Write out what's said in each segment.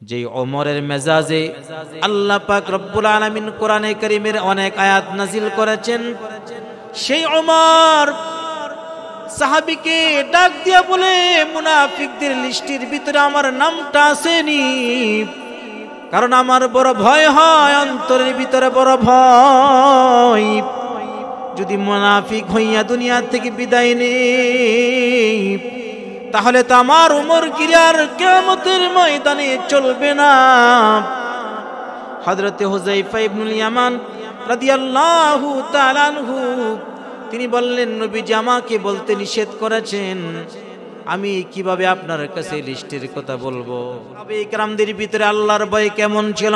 যেই ওমরের মেজাজে আল্লাহ পাক রব্বুল আলামিন কোরআনে কারীমের অনেক আয়াত নাজিল করেছেন, সেই ওমর সাহাবীকে ডাক দিয়া বলে, মুনাফিকদের লিস্টের ভিতরে আমার নামটা আসেনি, কারণ আমার বড় ভয় হয়, অন্তরের ভিতরে বড় ভয়, যদি মুনাফিক হইয়া দুনিয়া থেকে বিদায় নেই তাহলে তো আমার উমর কিয়ার কিয়ামতের ময়দানে চলবে না। হযরতে হুযায়ফা ইবনুল ইয়ামান রাদিয়াল্লাহু তাআলা আনহু তিনি বললেন, নবীজি আমাকে বলতে নিষেধ করেছেন, আমি কিভাবে আপনার কাছে লিস্টের কথা বলবো? সাহাবায়ে কেরামদের ভিতরে আল্লাহর ভয় কেমন ছিল?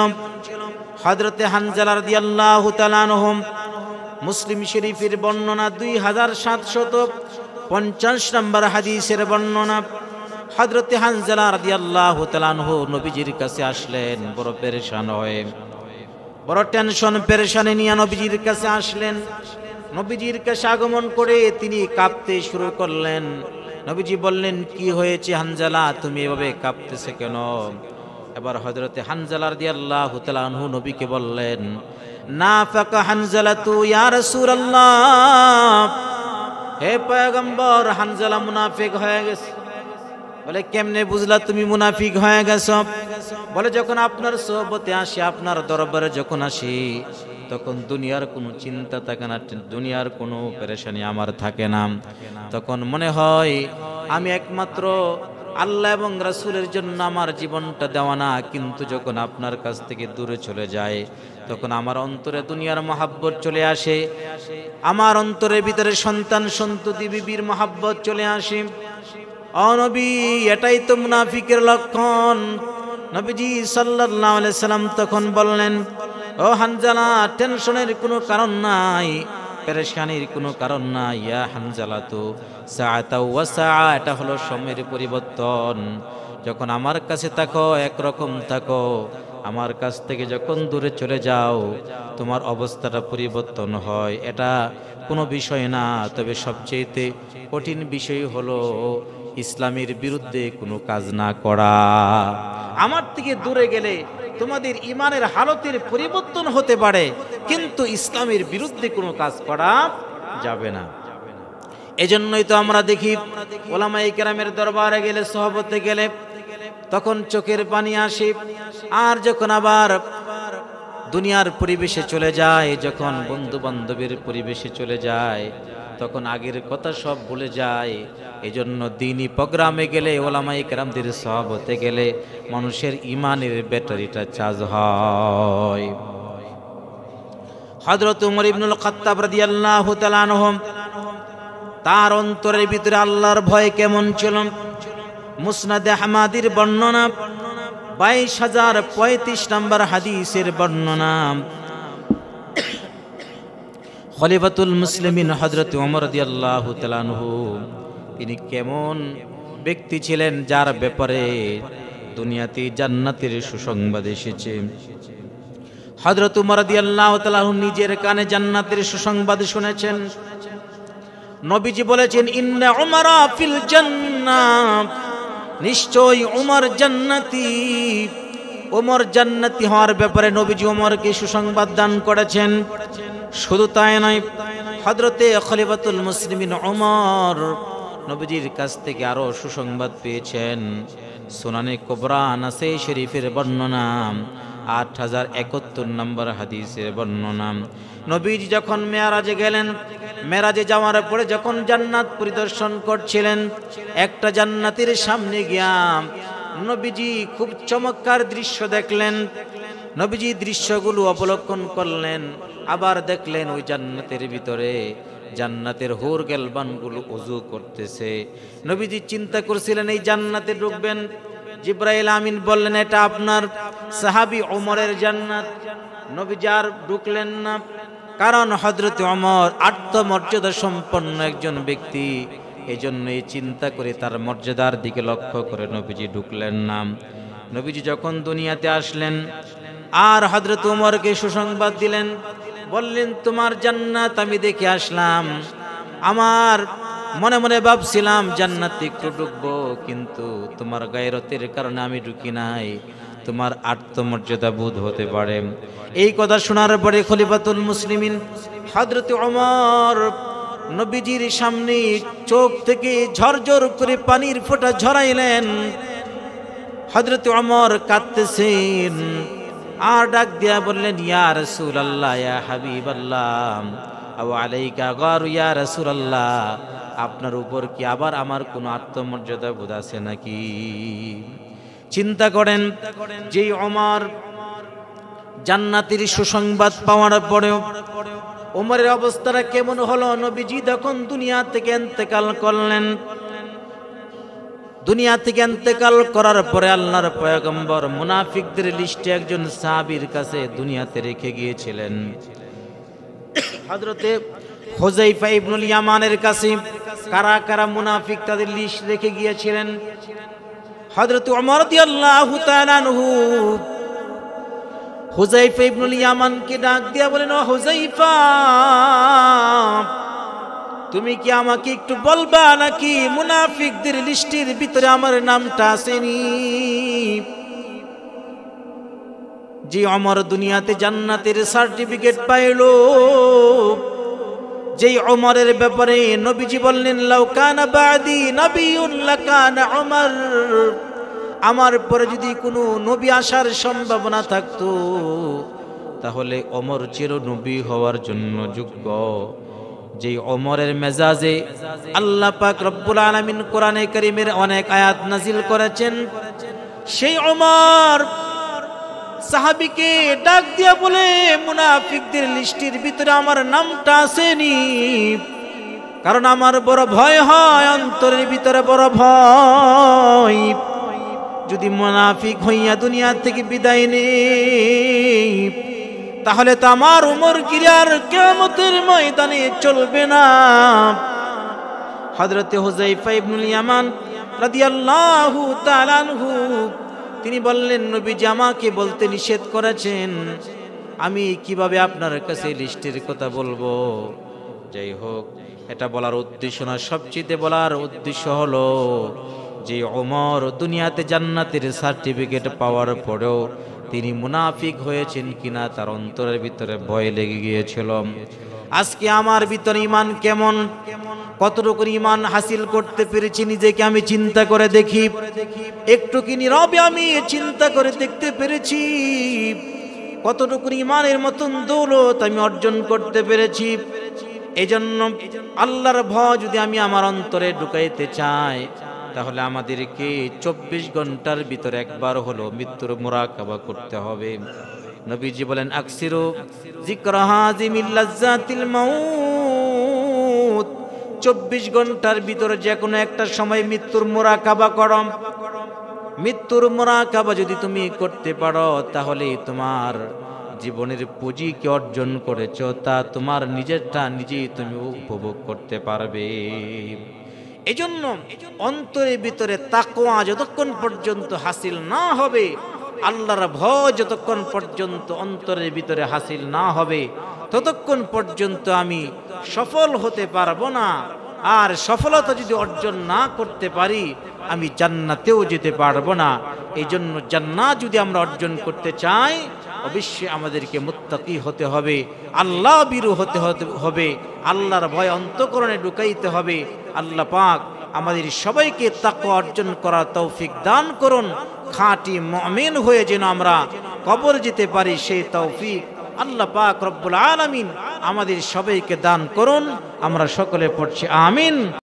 হযরতে হানজালা রাদিয়াল্লাহু তাআলা আনহু, মুসলিম শরীফের বর্ণনা 2750 নম্বর হাদিসের বর্ণনা। হযরতে হানজালা রাদিয়াল্লাহু তাআলা আনহু নবীজির কাছে আসলেন বড় পেরেশান হয়ে, বড় টেনশন পেরেশানি নিয়ে নবীজির কাছে আসলেন। নবীজির কাছে আগমন করে তিনি কাঁপতে শুরু করলেন। নবীজি বললেন, কি হয়েছে হানজালা, তুমি এভাবে কাঁপতেছে কেন? এবার হযরতে হানজালা রাদিয়াল্লাহু তাআলা আনহু নবীকে বললেন, নাফাকা হানজালাতু ইয়া রাসূলুল্লাহ, হে পয়গম্বর, হানজালা মুনাফিক হয়ে গেছে। বলে, কেমনে বুঝলা তুমি মুনাফিক হয়ে গেছো? বলে, যখন আপনার সোহবতে আসি, আপনার দরবারে যখন আসি, তখন দুনিয়ার কোনো চিন্তা থাকে না, দুনিয়ার কোনো পেরেশানি আমার থাকে না। তখন মনে হয় আমি একমাত্র আল্লাহ এবং রাসূলের জন্য আমার জীবনটা দেওয়া না, কিন্তু যখন আপনার কাছ থেকে দূরে চলে যায় তখন আমার অন্তরে দুনিয়ার মহাব্বত চলে আসে, আমার অন্তরের ভিতরে সন্তান সন্ততি বিবির মহাব্বত চলে আসে। ও নবী, এটাই তো মুনাফিকের লক্ষণ। নবীজি সাল্লাল্লাহু আলাইহি সাল্লাম তখন বললেন, ও হানজালা, টেনশনের কোনো কারণ নাই, পেরেশানির কোনো কারণ নাই। ইয়া হানজালা, তো সাআতা ওয়া সাআ, এটা হলো সময়ের পরিবর্তন। যখন আমার কাছে থাকো একরকম থাকো, আমার কাছ থেকে যখন দূরে চলে যাও তোমার অবস্থাটা পরিবর্তন হয়, এটা কোনো বিষয় না। তবে সবচেয়ে কঠিন বিষয় হলো ইসলামের বিরুদ্ধে কোনো কাজ না করা। আমার থেকে দূরে গেলে তোমাদের ইমানের হালতের পরিবর্তন হতে পারে, কিন্তু ইসলামের বিরুদ্ধে কোনো কাজ করা যাবে না। এজন্যই তো আমরা দেখি ওলামায়ে কেরামের দরবারে গেলে, সোহবতে গেলে তখন চোখের পানি আসে, আর যখন আবার দুনিয়ার পরিবেশে চলে যায়, যখন বন্ধু বান্ধবের পরিবেশে চলে যায়, তখন আগের কথা সব ভুলে যায়। এজন্য দ্বীনি প্রোগ্রামে গেলে, ওলামায়ে কেরামদের সোহবতে গেলে মানুষের ইমানের ব্যাটারিটা চার্জ হয়। হযরত উমর ইবনুল খাত্তাব রাদিয়াল্লাহু তাআলা আনহু, তার অন্তরের ভিতরে আল্লাহর ভয় কেমন ছিল? মুসনাদে আহমদের বর্ণনা 22035 নম্বর হাদিসের বর্ণনা। খলিফাতুল মুসলিমিন হযরত ওমর রাদিয়াল্লাহু তাআলা আনহু, তিনি কেমন ব্যক্তি ছিলেন যার ব্যাপারে দুনিয়াতে জান্নাতের সুসংবাদ এসেছে। হযরত ওমর রাদিয়াল্লাহু তাআলা আনহু নিজের কানে জান্নাতের সুসংবাদ শুনেছেন। নবীজি বলেছেন, ইন্না উমারা ফিল জান্নাহ, নিশ্চয়ই ওমর জান্নাতি। ওমর জান্নাতি হওয়ার ব্যাপারে নবীজি ওমরকে সুসংবাদ দান করেছেন। শুধু তাই নয়, হযরতে খলিফাতুল মুসলিমিন ওমর নবীজির কাছ থেকে আরো সুসংবাদ পেয়েছেন। সুনানে কুবরা নাসাই শরীফের বর্ণনা 8071 নম্বর হাদিসের বর্ণনা। নবীজি যখন মেরাজে গেলেন, মেরাজে যাওয়ার পরে যখন জান্নাত পরিদর্শন করছিলেন, একটা জান্নাতের সামনে গিয়া নবীজি খুব চমৎকার দৃশ্য দেখলেন। নবীজি দৃশ্যগুলো অবলোকন করলেন, আবার দেখলেন ওই জান্নাতের ভিতরে জান্নাতের হুর গেলবানগুলো ওযু করতেছে। নবীজি চিন্তা করছিলেন এই জান্নাতে ঢুকবেন। জিবরাইল আমিন বললেন, এটা আপনার সাহাবী ওমরের জান্নাত। নবীজি আর ঢুকলেন না, কারণ হযরত ওমর আত্মমর্যাদা সম্পন্ন একজন ব্যক্তি। এজন্যই চিন্তা করে তার মর্যাদার দিকে লক্ষ্য করে নবীজি ঢুকলেন না। নবীজি যখন দুনিয়াতে আসলেন আর হযরত ওমরকে সুসংবাদ দিলেন, বললেন, তোমার জান্নাত আমি দেখে আসলাম। আমার মনে মনে ভাবছিলাম জান্নাতে একটু ঢুকবো, কিন্তু তোমার গায়রতের কারণে আমি ঢুকি নাই। তোমার আত্মমর্যাদা বোধ হতে পারে। এই কথা শোনার পরে খলিফাতুল মুসলিমিন হযরত ওমর নবীজির সামনে চোখ থেকে ঝরঝর করে পানির ফোঁটা ঝরাইলেন। হযরত ওমর কাঁদতেছেন আর ডাক দিয়া বললেন, ইয়া রাসূলুল্লাহ, ইয়া হাবিবাল্লাহ, আও আলাইকা গারু ইয়া রাসূলুল্লাহ, আপনার উপর কি আবার আমার কোনো আত্মমর্যাদা বোধ আছে নাকি? চিন্তা করেন, যেই ওমর জান্নাতের সুসংবাদ পাওয়ার পরেও ওমরের অবস্থাটা কেমন হলো? নবীজি যখন দুনিয়া থেকে ইন্তেকাল করলেন, দুনিয়া থেকে ইন্তেকাল করার পরে আল্লাহর পয়গম্বর মুনাফিকদের লিস্টে একজন সাহাবীর কাছে দুনিয়াতে রেখে গিয়েছিলেন। হযরতে হুযায়ফা ইবনুল ইয়ামানের কাছে কারা কারা মুনাফিক তাদের লিস্ট রেখে গিয়েছিলেন। হযরত ওমর রাদিয়াল্লাহু তাআলা আনহু হুযায়ফা ইবনুল ইয়ামানকে ডাক দিয়া বলেন, ও হুযায়ফা, তুমি কি আমাকে একটু বলবা নাকি মুনাফিকদের লিস্টের ভিতরে আমার নামটা আসেনি? যে ওমর দুনিয়াতে জান্নাতের সার্টিফিকেট পাইলো, যেই ওমরের ব্যাপারে নবীজি বললেন, লাউ কানা বাদি নবিয়্যুন লাকানা ওমর, আমার পরে যদি কোনো নবী আসার সম্ভাবনা থাকতো তাহলে ওমর চির নবী হওয়ার জন্য যোগ্য। যেই ওমরের মেজাজে আল্লাহ পাক রব্বুল আলামিন কোরআনে কারীমের অনেক আয়াত নাজিল করেছেন, সেই ওমর সাহাবীকে ডাক দিয়া বলে, মুনাফিকদের লিস্টের ভিতরে আমার নামটা আসেনি, কারণ আমার বড় ভয় হয়, অন্তরের ভিতরে বড় ভয়, যদি মুনাফিক হইয়া দুনিয়া থেকে বিদায় নেই তাহলে তো আমার উমর গিরার কিয়ামতের ময়দানে চলবে না। হযরতে হুযায়ফা ইবনুল ইয়ামান রাদিয়াল্লাহু তাআলা আনহু তিনি বললেন, নবীজি আমাকে বলতে নিষেধ করেছেন, আমি কিভাবে আপনার কাছে লিস্টের কথা বলবো? যাই হোক, এটা বলার উদ্দেশ্য না, সবচেয়ে বলার উদ্দেশ্য হলো যে ওমর দুনিয়াতে জান্নাতের সার্টিফিকেট পাওয়ার পরেও তিনি মুনাফিক হয়েছেন কিনা তার অন্তরের ভিতরে ভয় লেগে গিয়েছিল। আজকে আমার ভিতরে ঈমান কেমন, কতটুকু ঈমান হাসিল করতে পেরেছি নিজেকে আমি চিন্তা করে দেখি। একটু কি নীরবে আমি চিন্তা করে দেখতে পেরেছি কতটুকু ঈমানের মতন দৌলত আমি অর্জন করতে পেরেছি। এজন্য আল্লাহর ভয় যদি আমি আমার অন্তরে ঢুকাইতে চাই তাহলে আমাদেরকে 24 ঘন্টার ভিতরে একবার হলো মৃত্যুর মুরাকাবা করতে হবে। নবীজি বলেন, আকসিরু যিকরা হাযিমিল লাজ্জাতিল মাউত, 24 ঘন্টার ভিতরে যে কোনো একটা সময় মৃত্যুর মুরাকাবা করো। মৃত্যুর মুরাকাবা যদি তুমি করতে পারো তাহলে তোমার জীবনের পুঁজি কি অর্জন করেছো তা তোমার নিজেরটা নিজেই তুমি উপভোগ করতে পারবে। এজন্য অন্তরের ভিতরে তাকওয়া যতক্ষণ পর্যন্ত হাসিল না হবে, আল্লাহর ভয় যতক্ষণ পর্যন্ত অন্তরের ভিতরে হাসিল না হবে, ততক্ষণ পর্যন্ত আমি সফল হতে পারবো না। আর সফলতা যদি অর্জন না করতে পারি আমি জান্নাতেও যেতে পারবো না। এই জন্য জান্নাত যদি আমরা অর্জন করতে চাই অবশ্যই আমাদেরকে মুত্তাকি হতে হবে, আল্লাহ ভীরু হতে হবে, আল্লাহর ভয় অন্তঃকরণে ঢুকাইতে হবে। আল্লাহ পাক আমাদের সবাইকে তাকওয়া অর্জন করার তৌফিক দান করুন। খাঁটি মুমিন হয়ে যেন আমরা কবর যেতে পারি সেই তৌফিক আল্লাহ পাক রব্বুল আলামিন আমাদের সবাইকে দান করুন। আমরা সকলে পড়ছি আমিন।